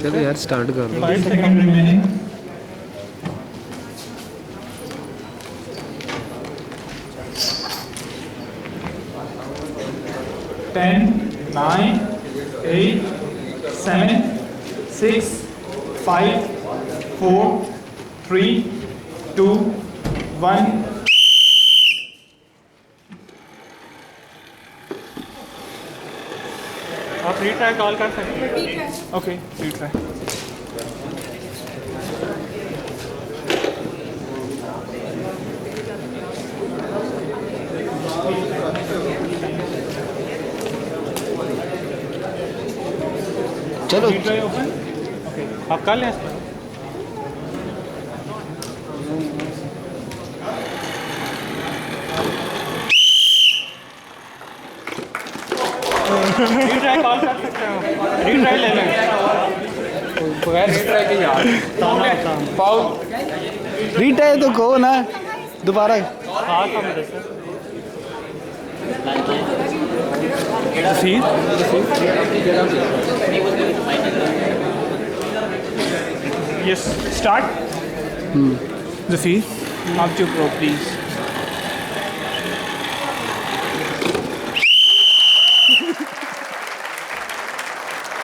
चलो यार स्टार्ट कर लो। 5 seconds remaining. 10, 9, 8, 7, 6, 5, 4, 3, 2, 1. आप रीट्राई कॉल कर सकते हैं। Okay, retry. चलो रीट्राई ओपन। ओके, आप कर लें। रीट्राई कॉल कर सकते हो, रीट्राई ले लें। बगैर रीट्राई के यार पाओ रीट्राई तो कहो ना दोबारा। हाँ था मेरे से। Yes, start. Zafir, आप चुप रहो प्लीज।